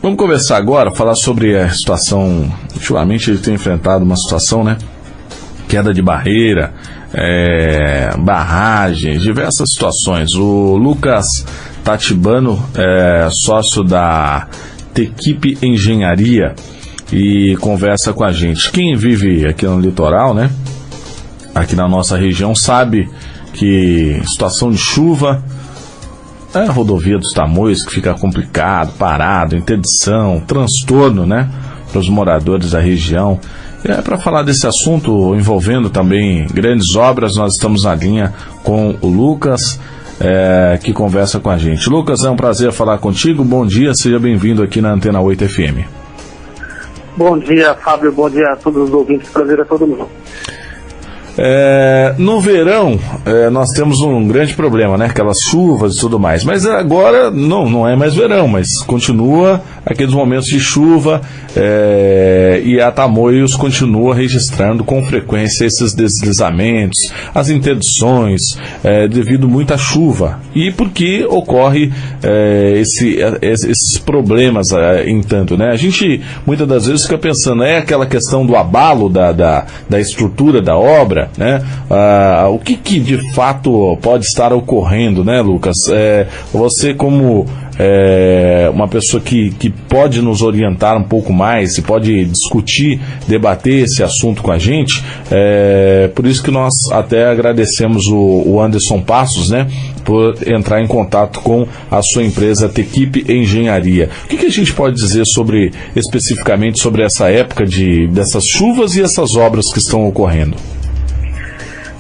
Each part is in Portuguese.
Vamos conversar agora, falar sobre a situação. Ultimamente ele tem enfrentado uma situação, né? Queda de barreira, barragens, diversas situações. O Lucas Tatibano é sócio da Tequipe Engenharia e conversa com a gente. Quem vive aqui no litoral, né? Aqui na nossa região, sabe que situação de chuva, a rodovia dos Tamoios que fica complicado, parado, interdição, transtorno, né, para os moradores da região. Para falar desse assunto envolvendo também grandes obras, nós estamos na linha com o Lucas, que conversa com a gente. Lucas, é um prazer falar contigo. Bom dia, seja bem-vindo aqui na Antena 8 FM. Bom dia, Fábio, bom dia a todos os ouvintes, prazer a todo mundo. No verão, nós temos um grande problema, né? Aquelas chuvas e tudo mais. Mas agora não é mais verão, mas continua aqueles momentos de chuva, e a Tamoios continua registrando com frequência esses deslizamentos, as interdições, devido muita chuva. E porque ocorre esses problemas em tanto, né? A gente muitas das vezes fica pensando, aquela questão do abalo da estrutura da obra, né? O que de fato pode estar ocorrendo, né, Lucas? Você como uma pessoa que pode nos orientar um pouco mais, e pode discutir, debater esse assunto com a gente, por isso que nós até agradecemos o Anderson Passos, né, por entrar em contato com a sua empresa Tequipe Engenharia. O que a gente pode dizer especificamente sobre essa época dessas chuvas e essas obras que estão ocorrendo?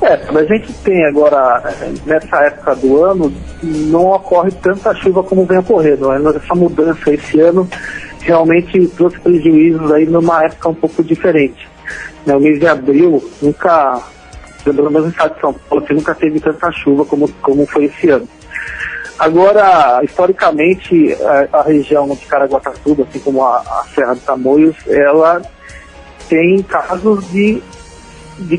A gente tem agora, nessa época do ano, não ocorre tanta chuva como vem ocorrendo. Essa mudança esse ano realmente trouxe prejuízos aí numa época um pouco diferente. O mês de abril, pelo menos no estado de São Paulo, nunca teve tanta chuva como foi esse ano. Agora, historicamente, a região de Caraguatatuba, assim como a Serra de Tamoios, ela tem casos de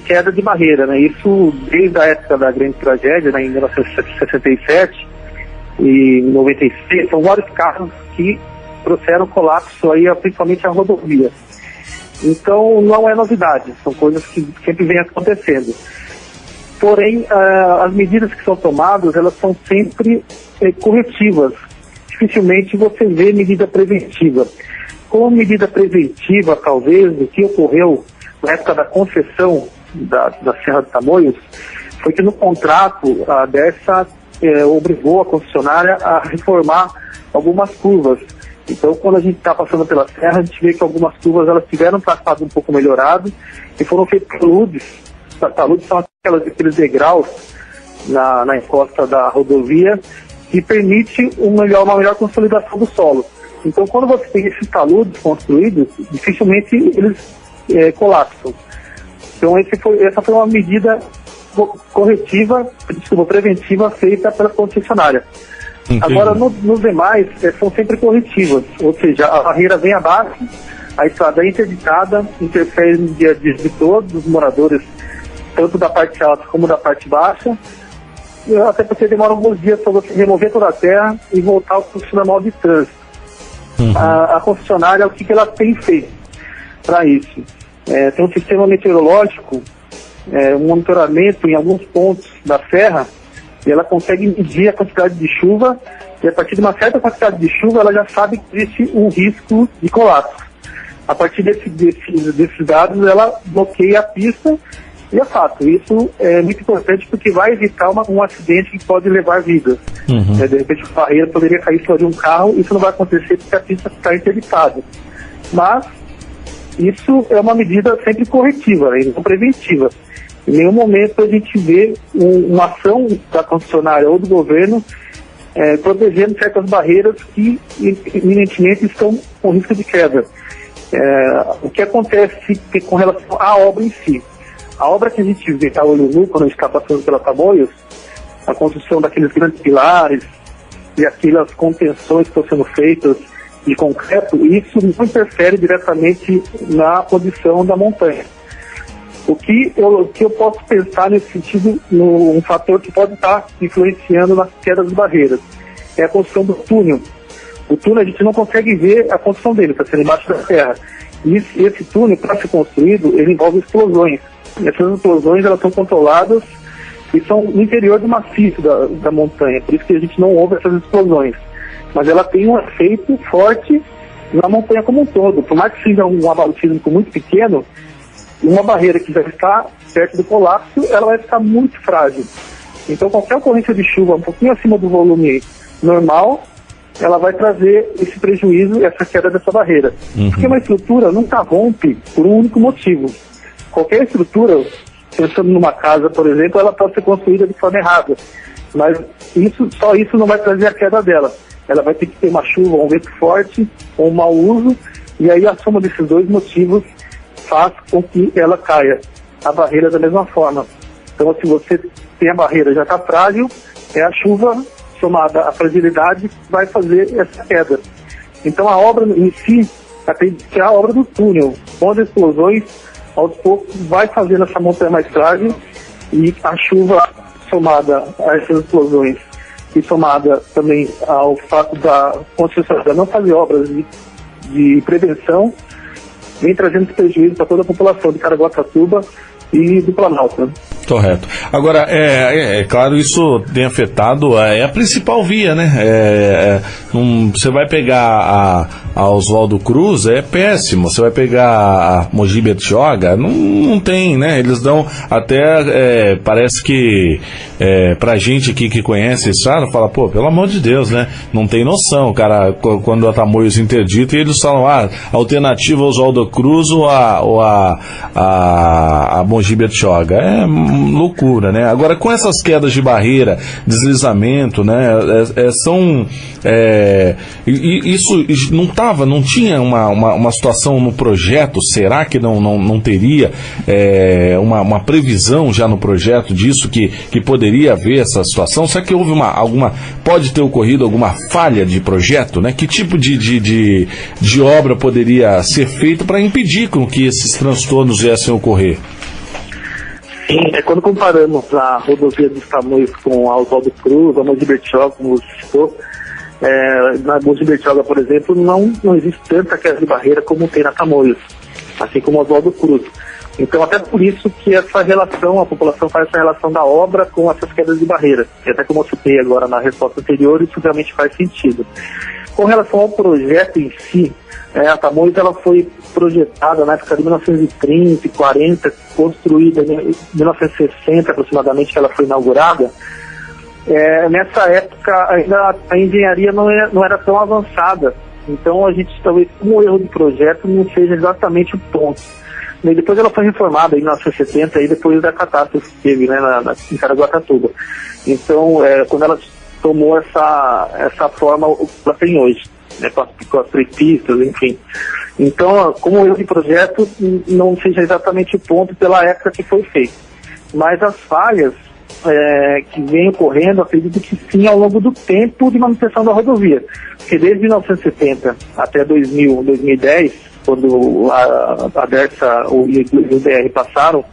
queda de barreira, né? Isso desde a época da grande tragédia, né, em 1967 e 96, são vários casos que trouxeram colapso aí, principalmente a rodovia. Então não é novidade, são coisas que sempre vêm acontecendo. Porém, as medidas que são tomadas, elas são sempre corretivas. Dificilmente você vê medida preventiva. Como medida preventiva, talvez, o que ocorreu na época da concessão da Serra de Tamoios, foi que no contrato a Dersa obrigou a concessionária a reformar algumas curvas. Então, quando a gente está passando pela serra, a gente vê que algumas curvas elas tiveram um traçado um pouco melhorado e foram feitos taludes. Taludes são aqueles degraus na encosta da rodovia que permite uma melhor consolidação do solo. Então, quando você tem esses taludes construídos, dificilmente eles colapsam. Então essa foi uma medida preventiva feita pela concessionária. Entendi. Agora, nos demais, são sempre corretivas, ou seja, a barreira vem abaixo, a estrada é interditada, interfere no dia a dia de todos os moradores, tanto da parte alta como da parte baixa, até porque demora alguns dias para você remover toda a terra e voltar ao fluxo normal de trânsito. Uhum. A concessionária, o que ela tem feito para isso? Tem um sistema meteorológico, um monitoramento em alguns pontos da serra, e ela consegue medir a quantidade de chuva, e a partir de uma certa quantidade de chuva ela já sabe que existe um risco de colapso. A partir desses dados ela bloqueia a pista, e é fato, isso é muito importante porque vai evitar um acidente que pode levar vidas. Uhum. De repente a barreira poderia cair sobre um carro, isso não vai acontecer porque a pista está interditada. Mas isso é uma medida sempre corretiva, né, e não preventiva. Em nenhum momento a gente vê uma ação da concessionária ou do governo protegendo certas barreiras que eminentemente estão com risco de queda. O que acontece com relação à obra em si? A obra que a gente vê a olho nu quando a gente está passando pela Tamoios, a construção daqueles grandes pilares e aquelas contenções que estão sendo feitas de concreto, isso não interfere diretamente na posição da montanha. O que eu posso pensar nesse sentido, um fator que pode estar influenciando nas quedas de barreiras, é a construção do túnel. O túnel a gente não consegue ver a construção dele, está sendo embaixo da terra. E esse túnel, para ser construído, ele envolve explosões. E essas explosões, elas são controladas e são no interior do maciço da montanha, por isso que a gente não ouve essas explosões. Mas ela tem um efeito forte na montanha como um todo. Por mais que seja um abalo sísmico muito pequeno, uma barreira que já está perto do colapso, ela vai ficar muito frágil. Então qualquer ocorrência de chuva um pouquinho acima do volume normal, ela vai trazer esse prejuízo, essa queda dessa barreira. Porque uma estrutura nunca rompe por um único motivo. Qualquer estrutura, pensando numa casa, por exemplo, ela pode ser construída de forma errada. Mas só isso não vai trazer a queda dela. Ela vai ter que ter uma chuva, um vento forte, ou um mau uso, e aí a soma desses dois motivos faz com que ela caia. A barreira da mesma forma. Então, se você tem a barreira já está frágil, é a chuva somada à fragilidade vai fazer essa queda. Então, a obra em si, que é a obra do túnel, com as explosões, aos poucos vai fazendo essa montanha mais frágil, e a chuva somada a essas explosões e somada também ao fato da concessionária não fazer obras de prevenção, vem trazendo esse prejuízo para toda a população de Caraguatatuba e do Planalto. Correto. Agora, é claro, isso tem afetado a principal via, né? Você vai pegar a Oswaldo Cruz, é péssimo. Você vai pegar a Mogi Bertioga, não tem, né? Eles dão até, parece que pra gente aqui que conhece isso, fala, pô, pelo amor de Deus, né? Não tem noção, cara, quando a Tamoios interdita, e eles falam, alternativa Oswaldo Cruz ou a Mogi Bertioga. É loucura, né? Agora, com essas quedas de barreira, deslizamento, né? Isso não tinha uma situação no projeto? Será que não teria uma previsão já no projeto disso, que poderia haver essa situação? Será que houve pode ter ocorrido alguma falha de projeto, né? Que tipo de obra poderia ser feita para impedir com que esses transtornos viessem a ocorrer? Sim, quando comparamos a rodovia dos Tamoios com a Oswaldo Cruz, a Mogi Bertioga, como você citou, na Mogi Bertioga, por exemplo, não existe tanta queda de barreira como tem na Tamoios, assim como a Oswaldo Cruz. Então, até por isso que essa relação, a população faz essa relação da obra com essas quedas de barreira. E até como eu citei agora na resposta anterior, isso realmente faz sentido. Com relação ao projeto em si, a Tamoios ela foi projetada na época de 1930 e 40, construída em 1960 aproximadamente, que ela foi inaugurada. Nessa época ainda a engenharia não era tão avançada, então a gente talvez como erro de projeto não seja exatamente o ponto. E depois ela foi reformada em 1970, aí depois da catástrofe que teve, né, em Caraguatatuba. Então, quando ela tomou essa forma que ela tem hoje, né, com as três pistas, enfim. Então, como erro de projeto, não seja exatamente o ponto pela época que foi feito. Mas as falhas que vêm ocorrendo, acredito que sim, ao longo do tempo de manutenção da rodovia. Porque desde 1970 até 2010, quando a DERSA e o DR passaram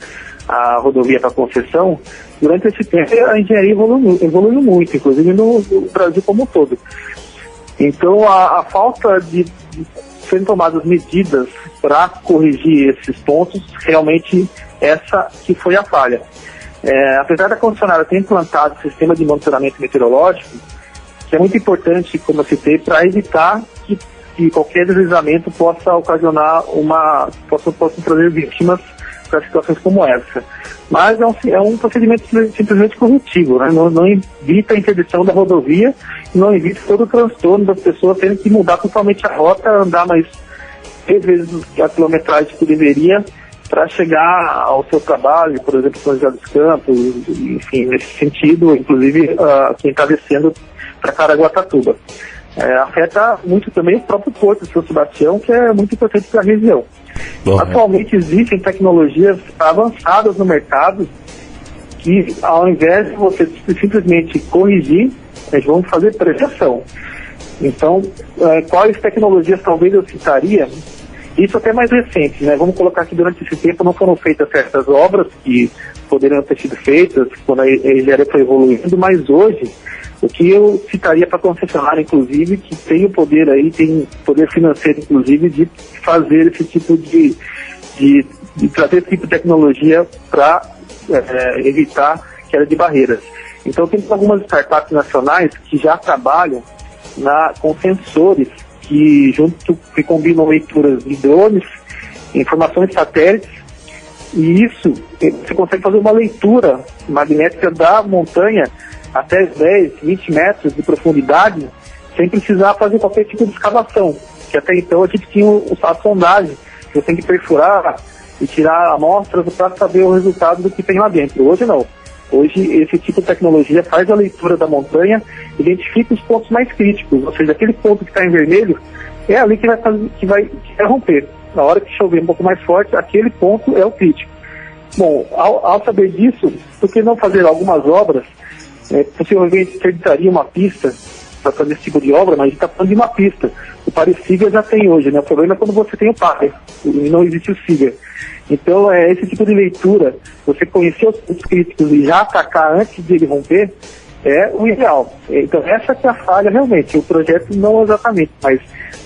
a rodovia para concessão, durante esse tempo a engenharia evoluiu muito, inclusive no Brasil como um todo. Então, a falta de serem tomadas medidas para corrigir esses pontos, realmente essa que foi a falha. Apesar da concessionária ter implantado o sistema de monitoramento meteorológico, que é muito importante, como eu citei, para evitar que qualquer deslizamento possa ocasionar possa trazer vítimas para situações como essa. Mas é um procedimento simplesmente corretivo, né? Não evita a interdição da rodovia, não evita todo o transtorno das pessoas terem que mudar totalmente a rota, andar mais 3 vezes a quilometragem que deveria para chegar ao seu trabalho, por exemplo, São José dos Campos, enfim, nesse sentido, inclusive quem está descendo para Caraguatatuba. Afeta muito também o próprio porto de São Sebastião, que é muito importante para a região. Atualmente existem tecnologias avançadas no mercado que, ao invés de você simplesmente corrigir, eles vão fazer prevenção. Então, quais tecnologias talvez eu citaria? Isso até mais recente, né? Vamos colocar que durante esse tempo não foram feitas certas obras que poderiam ter sido feitas quando a engenharia foi evoluindo, mas hoje, o que eu citaria para a concessionária, inclusive, que tem o poder aí, tem poder financeiro, inclusive, de fazer esse tipo de trazer esse tipo de tecnologia para evitar queda de barreiras. Então, temos algumas startups nacionais que já trabalham com sensores que combinam leituras de drones, informações de satélites, e isso, você consegue fazer uma leitura magnética da montanha até 10, 20 metros de profundidade, sem precisar fazer qualquer tipo de escavação, que até então a gente tinha a sondagem, que você tem que perfurar e tirar amostras para saber o resultado do que tem lá dentro. Hoje não. Hoje esse tipo de tecnologia faz a leitura da montanha, identifica os pontos mais críticos, ou seja, aquele ponto que está em vermelho é ali que vai romper. Na hora que chover um pouco mais forte, aquele ponto é o crítico. Bom, ao saber disso, por que não fazer algumas obras? Possivelmente acreditaria uma pista para fazer esse tipo de obra, mas a gente está falando de uma pista. O Pare-Siga já tem hoje, né? O problema é quando você tem o Pare, e não existe o Siga. Então, esse tipo de leitura, você conhecer os pontos críticos e já atacar antes de ele romper, é o ideal. Então, essa que é a falha realmente. O projeto não exatamente, mas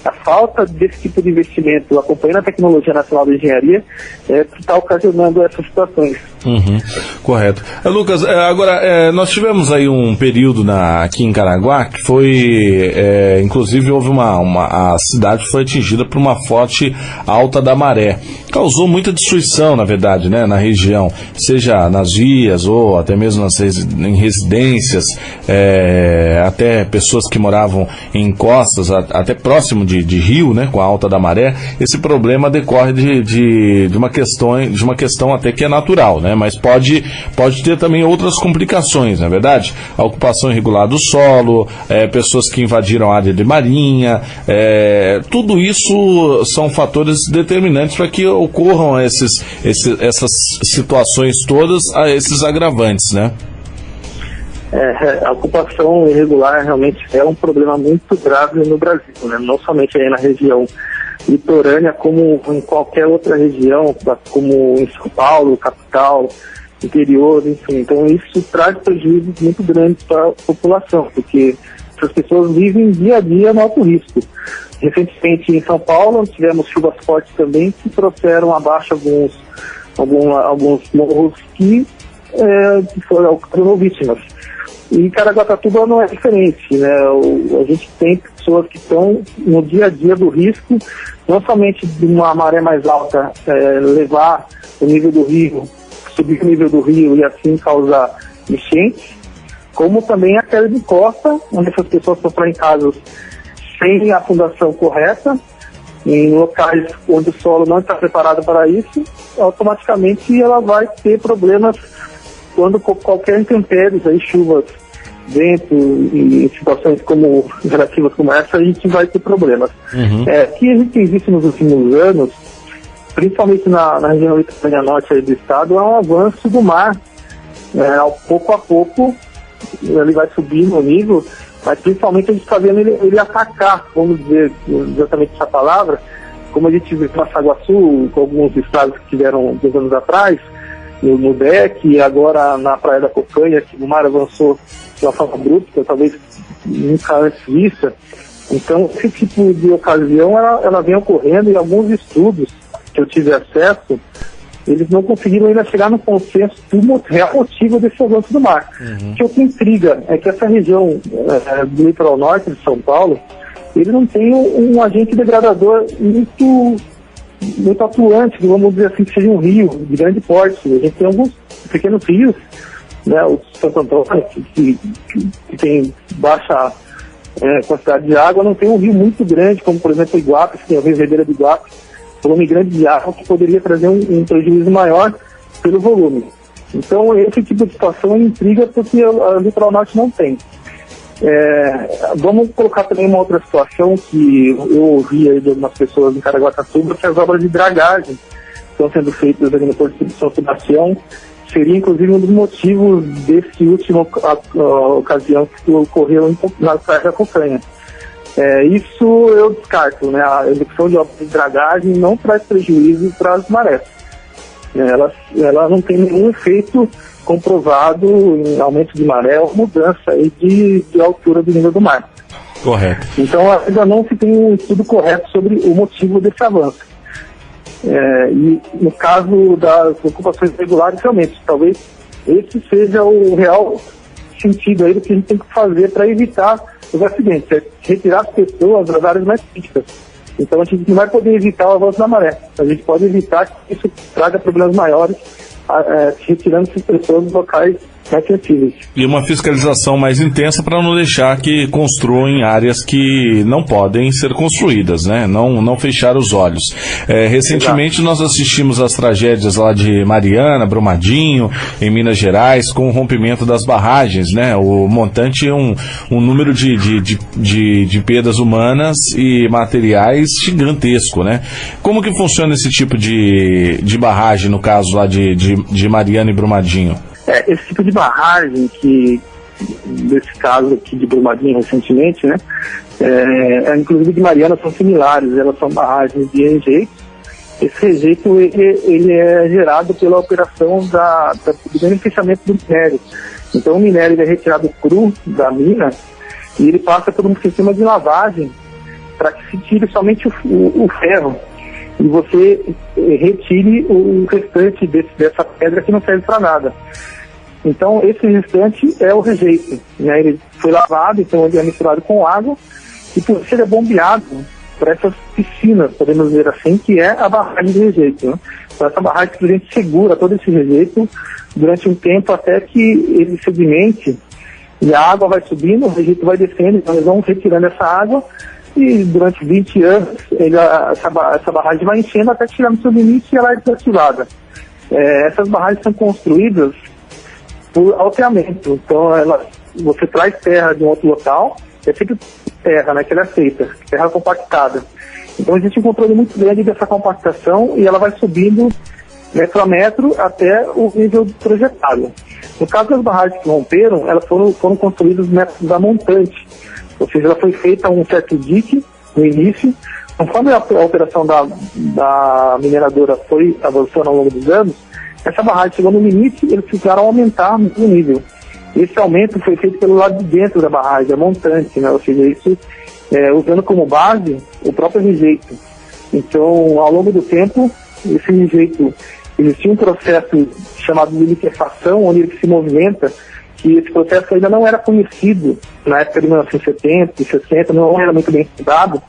a falta desse tipo de investimento, acompanhando a tecnologia nacional da engenharia, que está ocasionando essas situações. Uhum, correto. Lucas, agora, nós tivemos aí um período aqui em Caraguá que foi, inclusive houve a cidade foi atingida por uma forte alta da maré. Causou muita destruição, na verdade, né, na região, seja nas vias ou até mesmo em residências, até pessoas que moravam em encostas, até próximo de rio, né, com a alta da maré. Esse problema decorre de uma questão até que é natural, né, mas pode ter também outras complicações, não é verdade? A ocupação irregular do solo, pessoas que invadiram a área de marinha, tudo isso são fatores determinantes para que ocorram essas situações todas, esses agravantes, né? A ocupação irregular realmente é um problema muito grave no Brasil, né? Não somente aí na região litorânea, como em qualquer outra região, como em São Paulo, capital, interior, enfim. Então isso traz prejuízos muito grandes para a população, porque essas pessoas vivem dia a dia no alto risco. Recentemente em São Paulo nós tivemos chuvas fortes também que trouxeram abaixo alguns morros que foram vítimas. E Caraguatatuba não é diferente, né? A gente tem pessoas que estão no dia a dia do risco, não somente de uma maré mais alta levar o nível do rio, subir o nível do rio e assim causar enchentes, como também a queda de costa, onde essas pessoas estão em casas sem a fundação correta, em locais onde o solo não está preparado para isso, automaticamente ela vai ter problemas quando qualquer intempéries, aí chuvas, vento e em situações relativas como essa, a gente vai ter problemas. Uhum. O que a gente tem visto nos últimos anos, principalmente na região litorânea norte aí do estado, é um avanço do mar. Pouco a pouco ele vai subindo o nível, mas principalmente a gente está vendo ele atacar, vamos dizer exatamente essa palavra, como a gente viu na Saguaçu, com alguns estados que tiveram 2 anos atrás, no DEC, e agora na Praia da Cocanha, que o mar avançou de uma forma abrupta, talvez nunca antes vista. Então, esse tipo de ocasião, ela vem ocorrendo, e alguns estudos que eu tive acesso, eles não conseguiram ainda chegar no consenso do real motivo desse avanço do mar. Uhum. O que intriga é que essa região do litoral norte de São Paulo, ele não tem um agente degradador muito atuante, vamos dizer assim, que seja um rio de grande porte. A gente tem alguns pequenos rios, né, o Santo Antônio, que tem baixa quantidade de água, não tem um rio muito grande, como por exemplo o Iguape, que tem a Verdadeira do Iguape, volume grande de água que poderia trazer um prejuízo maior pelo volume. Então esse tipo de situação intriga porque a litoral norte não tem. Vamos colocar também uma outra situação que eu ouvi aí de algumas pessoas em Caraguatatuba, que as obras de dragagem estão sendo feitas ali no Porto de São Sebastião. Seria inclusive um dos motivos desse último ocasião que ocorreu na Praia da Cocanha. Isso eu descarto, né? A execução de obras de dragagem não traz prejuízo para as marés. Ela não tem nenhum efeito comprovado em aumento de maré ou mudança aí de altura do nível do mar. Correto. Então ainda não se tem um estudo correto sobre o motivo desse avanço. E no caso das ocupações irregulares, realmente, talvez esse seja o real sentido aí do que a gente tem que fazer para evitar os acidentes, é retirar as pessoas das áreas mais críticas. Então a gente não vai poder evitar o avanço da maré, a gente pode evitar que isso traga problemas maiores, retirando essas pessoas dos locais mais sensíveis. E uma fiscalização mais intensa para não deixar que construam em áreas que não podem ser construídas, né? Não fechar os olhos. Recentemente nós assistimos às tragédias lá de Mariana, Brumadinho, em Minas Gerais, com o rompimento das barragens, né? O montante é um número de perdas humanas e materiais gigantesco, né? Como que funciona esse tipo de barragem, no caso lá de Mariana e Brumadinho? Esse tipo de barragem, desse caso aqui de Brumadinho recentemente, né, inclusive de Mariana, são similares, elas são barragens de rejeito. Esse rejeito ele é gerado pela operação do beneficiamento do minério. Então o minério ele é retirado cru da mina e ele passa por um sistema de lavagem para que se tire somente o ferro e você retire o restante dessa pedra que não serve para nada. Então, esse restante é o rejeito, né? Ele foi lavado, então ele é misturado com água e por isso ele é bombeado para essas piscinas, podemos dizer assim, que é a barragem de rejeito, né? Então, essa barragem que a gente segura todo esse rejeito durante um tempo até que ele sedimente e a água vai subindo, o rejeito vai descendo, então eles vão retirando essa água e durante 20 anos essa barragem vai enchendo até chegar no seu limite e ela é desativada. Essas barragens são construídas por alteamento, então você traz terra de um outro local, é sempre terra, né, que ela é feita, terra compactada. Então existe um controle muito grande dessa compactação e ela vai subindo metro a metro até o nível projetado. No caso das barragens que romperam, elas foram construídas métodos da montante, ou seja, ela foi feita um certo dique no início. Conforme a operação da mineradora foi avançando ao longo dos anos, essa barragem chegou no limite e eles precisaram aumentar o nível. Esse aumento foi feito pelo lado de dentro da barragem, a montante, né? Ou seja, isso usando como base o próprio rejeito. Então, ao longo do tempo, esse rejeito, existia um processo chamado de liquefação, onde ele se movimenta, que esse processo ainda não era conhecido na época de 1970 e 60, não era muito bem estudado,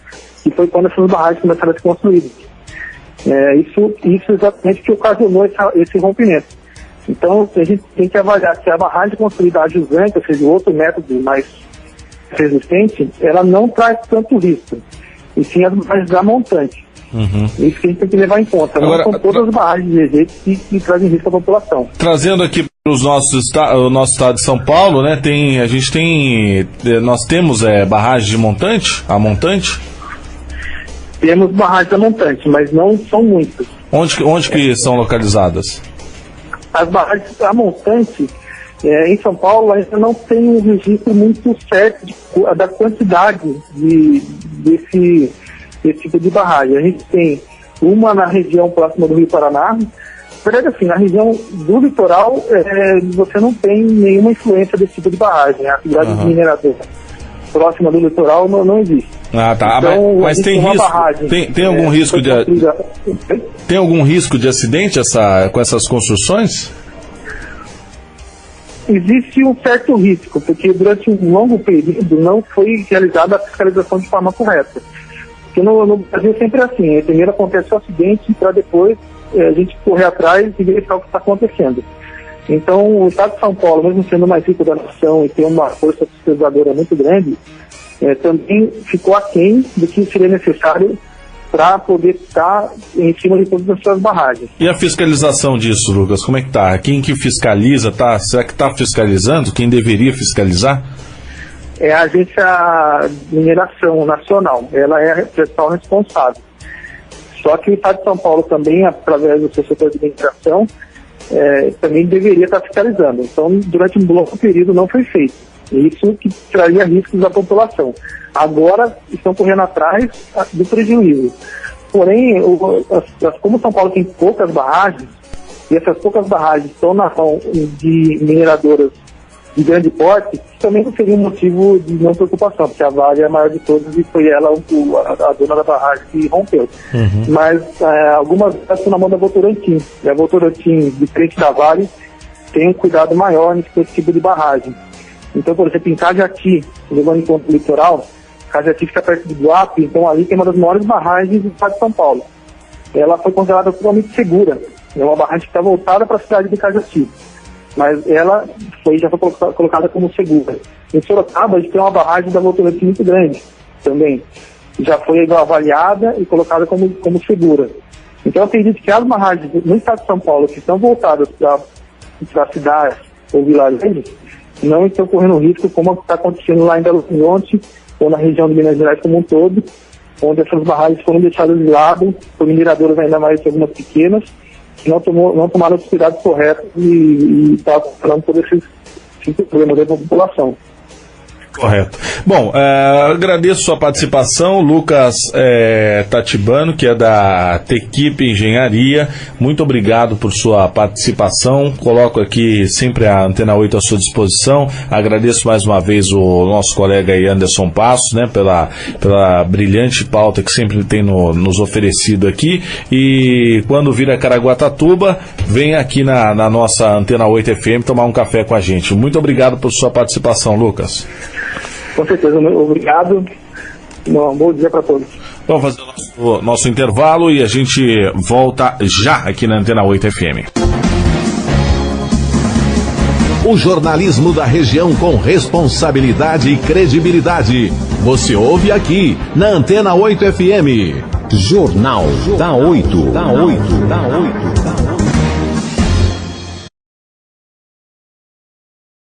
e foi quando essas barragens começaram a ser construídas. Isso exatamente que ocasionou esse rompimento. Então, a gente tem que avaliar se a barragem construída a jusante, ou seja, outro método mais resistente, ela não traz tanto risco, e sim as barragens da montante. Isso que a gente tem que levar em conta. Agora, não são todas as barragens de rejeito que trazem risco à população. Trazendo aqui para o nosso estado de São Paulo, né, nós temos barragens de montante, a montante? Temos barragens a montante, mas não são muitas. Onde que são localizadas? As barragens a montante, em São Paulo, ainda não tem um registro muito certo da quantidade desse tipo de barragem. A gente tem uma na região próxima do Rio Paraná. Na verdade, assim, na região do litoral, você não tem nenhuma influência desse tipo de barragem. A atividade mineradora próxima do litoral não existe. Ah, tá. Então, mas tem risco? Tem algum risco tem algum risco de acidente com essas construções? Existe um certo risco, porque durante um longo período não foi realizada a fiscalização de forma correta. Porque no Brasil sempre é assim, primeiro acontece o acidente para depois a gente correr atrás e verificar o que está acontecendo. Então, o Estado de São Paulo, mesmo sendo o mais rico da nação e ter uma força fiscalizadora muito grande, também ficou aquém do que seria necessário para poder estar em cima de todas as suas barragens. E a fiscalização disso, Lucas, como é que está? Quem que fiscaliza? Será que está fiscalizando? Quem deveria fiscalizar? É a Agência de Mineração Nacional, ela é a principal responsável. Só que o Estado de São Paulo também, através do seu setor de mineração, também deveria estar fiscalizando. Então, durante um longo período não foi feito. Isso que traria riscos à população. Agora estão correndo atrás do prejuízo. Porém, como São Paulo tem poucas barragens, e essas poucas barragens estão na mão de mineradoras de grande porte, também não seria um motivo de não preocupação, porque a Vale é a maior de todas e foi ela a dona da barragem que rompeu. Mas algumas estão na mão da Votorantim, e a Votorantim, diferente da Vale, tem um cuidado maior com esse tipo de barragem. Então, por exemplo, em Cajati, levando em conta o litoral, Cajati fica perto de Guape, então ali tem uma das maiores barragens do estado de São Paulo. Ela foi considerada totalmente segura, é uma barragem que está voltada para a cidade de Cajati, mas ela já foi colocada como segura. Em Sorocaba, a gente tem uma barragem da Votorantim muito grande também, já foi avaliada e colocada como segura. Então, eu acredito que as barragens no estado de São Paulo, que estão voltadas para cidades ou vilarejos, não estão correndo risco, como está acontecendo lá em Belo Horizonte, ou na região de Minas Gerais como um todo, onde essas barragens foram deixadas de lado por mineradoras, ainda mais algumas pequenas, que não tomaram os cuidados corretos e está falando por esses problemas da população. Correto. Bom, agradeço sua participação, Lucas Tatibano, que é da Tequipe Engenharia. Muito obrigado por sua participação. Coloco aqui sempre a Antena 8 à sua disposição. Agradeço mais uma vez o nosso colega aí, Anderson Passos, né, pela brilhante pauta que sempre tem nos oferecido aqui. E quando vir a Caraguatatuba, vem aqui na nossa Antena 8 FM tomar um café com a gente. Muito obrigado por sua participação, Lucas. Com certeza, obrigado. Um bom dia para todos. Vamos fazer o nosso intervalo e a gente volta já aqui na Antena 8 FM. O jornalismo da região com responsabilidade e credibilidade. Você ouve aqui na Antena 8 FM. Jornal da 8.